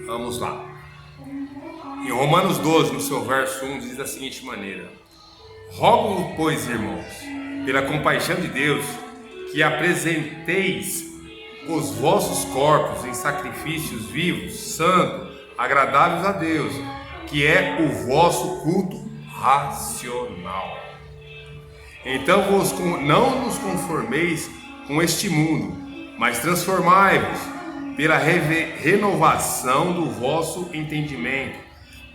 Vamos lá. Em Romanos 12, no seu verso 1, diz da seguinte maneira: Rogo, pois, irmãos, pela compaixão de Deus, que apresenteis os vossos corpos em sacrifícios vivos, santos, agradáveis a Deus, que é o vosso culto racional. Então não nos conformeis com este mundo, mas transformai-vos pela renovação do vosso entendimento,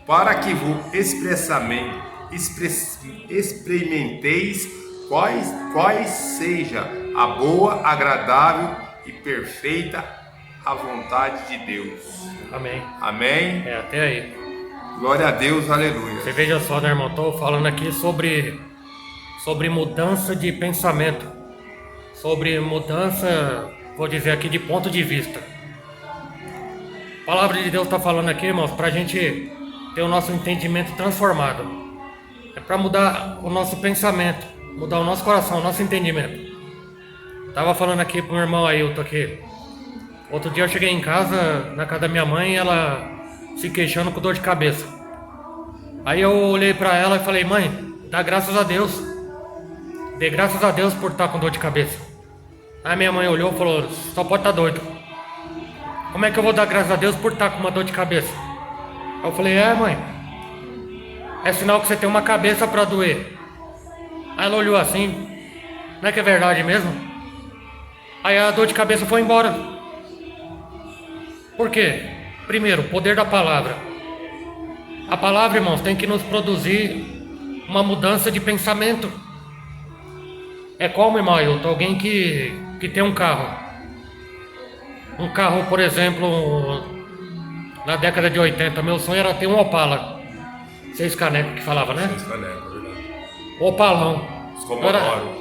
para que vos experimenteis quais seja a boa, agradável e perfeita a vontade de Deus. Amém. Amém? Até aí. Glória a Deus, aleluia. Você veja só, né, irmão? Estou falando aqui sobre mudança de pensamento, sobre mudança, vou dizer aqui, de ponto de vista. A palavra de Deus está falando aqui, irmãos, para a gente ter o nosso entendimento transformado. É para mudar o nosso pensamento, mudar o nosso coração, o nosso entendimento. Tava falando aqui pro meu irmão Ailton aqui. Outro dia eu cheguei em casa, na casa da minha mãe, ela se queixando com dor de cabeça. Aí eu olhei para ela e falei: mãe, dá graças a Deus. Dê graças a Deus por estar com dor de cabeça. Aí minha mãe olhou e falou: só pode estar doido. Como é que eu vou dar graças a Deus por estar com uma dor de cabeça? Aí eu falei: mãe, é sinal que você tem uma cabeça para doer. Aí ela olhou assim: não é que é verdade mesmo? Aí a dor de cabeça foi embora. Por quê? Primeiro, o poder da palavra. A palavra, irmãos, tem que nos produzir uma mudança de pensamento. É como, irmão Ailton, alguém que tem um carro. Um carro, por exemplo, na década de 80, meu sonho era ter um Opala. 6 canecos que falava, né? 6 canecos, é verdade. Opalão.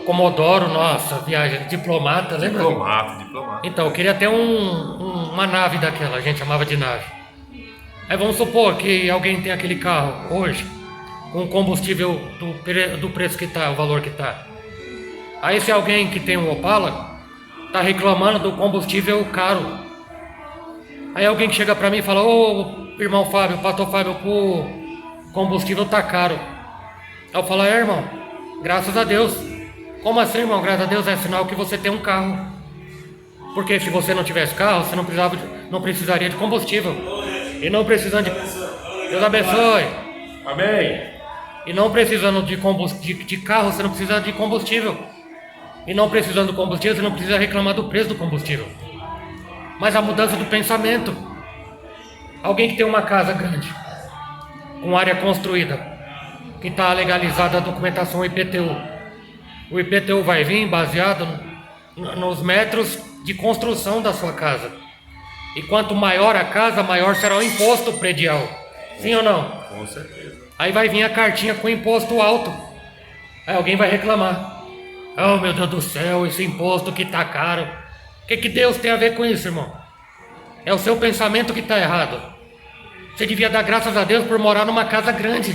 Comodoro, nossa, viagem, diplomata, lembra? Diplomata. Então, eu queria ter uma nave daquela, a gente chamava de nave. Aí vamos supor que alguém tem aquele carro hoje, com combustível do preço que tá, o valor que tá. Aí se alguém que tem um Opala, tá reclamando do combustível caro. Aí alguém que chega pra mim e fala: ô irmão Fábio, pastor Fábio, o combustível tá caro. Aí eu falo: irmão, graças a Deus. Como assim, irmão? Graças a Deus é sinal que você tem um carro. Porque se você não tivesse carro, você não precisaria de combustível. E não precisando de... Deus abençoe. Amém. E não precisando de carro, você não precisa de combustível. E não precisando de combustível, você não precisa reclamar do preço do combustível. Mas a mudança do pensamento. Alguém que tem uma casa grande, com área construída, que está legalizada a documentação IPTU. O IPTU vai vir baseado nos metros de construção da sua casa. E quanto maior a casa, maior será o imposto predial. Sim ou não? Com certeza. Aí vai vir a cartinha com imposto alto. Aí alguém vai reclamar: oh meu Deus do céu, esse imposto que tá caro. O que Deus tem a ver com isso, irmão? É o seu pensamento que tá errado. Você devia dar graças a Deus por morar numa casa grande.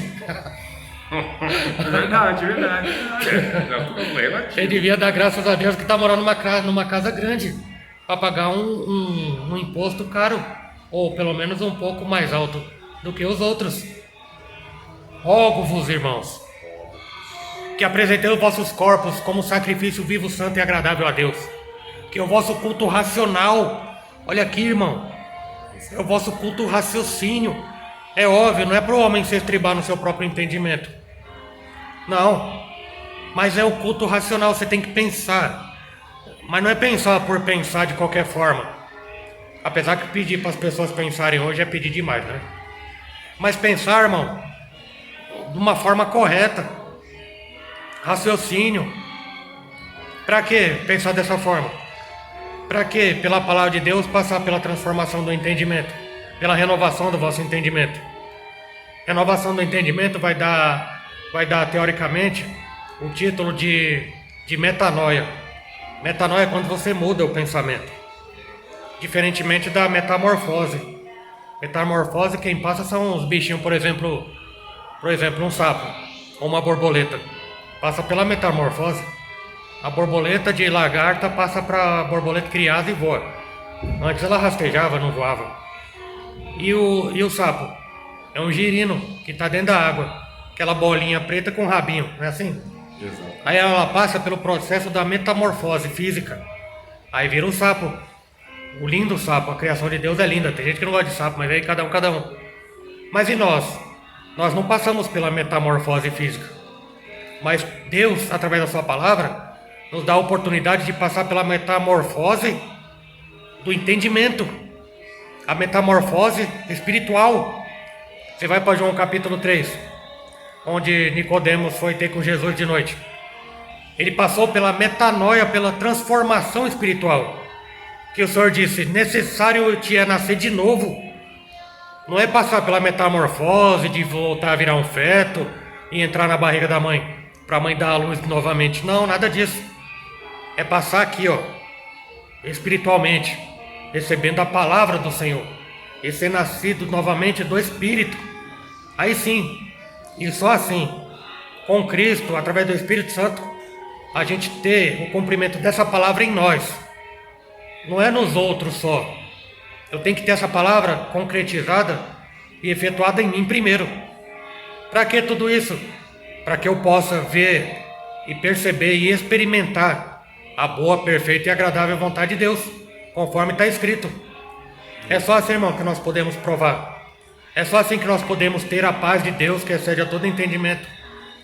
Verdade. Não, problema. Você devia dar graças a Deus que está morando numa casa grande, para pagar um imposto caro, ou pelo menos um pouco mais alto do que os outros. Rogo-vos, irmãos, que apresentei os vossos corpos como sacrifício vivo, santo e agradável a Deus, que o vosso culto racional, olha aqui, irmão, é o vosso culto raciocínio. É óbvio, não é para o homem se estribar no seu próprio entendimento. Não. Mas é o culto racional, você tem que pensar. Mas não é pensar por pensar de qualquer forma. Apesar que pedir para as pessoas pensarem hoje é pedir demais, né? Mas pensar, irmão, de uma forma correta. Raciocínio. Para que pensar dessa forma? Para que, pela palavra de Deus, passar pela transformação do entendimento, pela renovação do vosso entendimento. Renovação do entendimento vai dar teoricamente o título de metanoia. Metanoia é quando você muda o pensamento, diferentemente da metamorfose. Metamorfose, quem passa são os bichinhos, por exemplo um sapo ou uma borboleta, passa pela metamorfose. A borboleta de lagarta passa para borboleta criada e voa. Antes ela rastejava, não voava. E o sapo? É um girino que está dentro da água. Aquela bolinha preta com rabinho, não é assim? Exato. Aí ela passa pelo processo da metamorfose física. Aí vira um sapo. O lindo sapo, a criação de Deus é linda. Tem gente que não gosta de sapo, mas aí cada um. Mas e nós? Nós não passamos pela metamorfose física. Mas Deus, através da sua palavra, nos dá a oportunidade de passar pela metamorfose do entendimento. A metamorfose espiritual. Você vai para João capítulo 3, onde Nicodemos foi ter com Jesus de noite. Ele passou pela metanoia, pela transformação espiritual. Que o Senhor disse, necessário te é nascer de novo. Não é passar pela metamorfose, de voltar a virar um feto e entrar na barriga da mãe, para a mãe dar a luz novamente. Não, nada disso. É passar aqui, ó, espiritualmente, recebendo a palavra do Senhor. E ser nascido novamente do Espírito. Aí sim, e só assim, com Cristo, através do Espírito Santo, a gente ter o cumprimento dessa palavra em nós. Não é nos outros só. Eu tenho que ter essa palavra concretizada e efetuada em mim primeiro. Para que tudo isso? Para que eu possa ver e perceber e experimentar a boa, perfeita e agradável vontade de Deus, conforme está escrito. É só assim, irmão, que nós podemos provar. É só assim que nós podemos ter a paz de Deus, que excede a todo entendimento,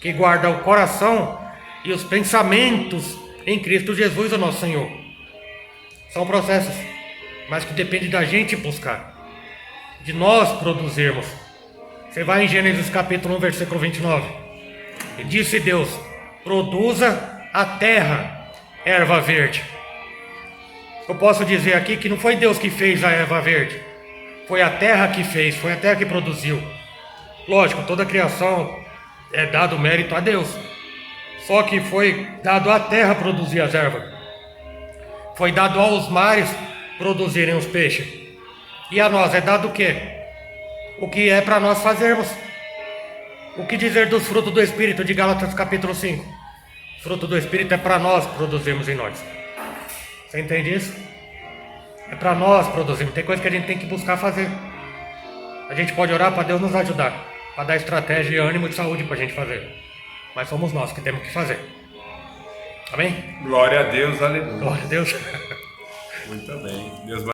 que guarda o coração e os pensamentos em Cristo Jesus, o nosso Senhor. São processos, mas que depende da gente buscar, de nós produzirmos. Você vai em Gênesis capítulo 1, versículo 29. E disse Deus, produza a terra erva verde. Eu posso dizer aqui que não foi Deus que fez a erva verde. Foi a terra que fez, foi a terra que produziu. Lógico, toda a criação é dado mérito a Deus. Só que foi dado à terra produzir as ervas. Foi dado aos mares produzirem os peixes. E a nós é dado o quê? O que é para nós fazermos. O que dizer dos frutos do Espírito de Gálatas capítulo 5? Fruto do Espírito é para nós produzirmos em nós. Você entende isso? É para nós produzirmos. Tem coisa que a gente tem que buscar fazer. A gente pode orar para Deus nos ajudar, para dar estratégia, ânimo e saúde para a gente fazer. Mas somos nós que temos que fazer. Amém? Glória a Deus, aleluia. Glória a Deus. Muito bem. Deus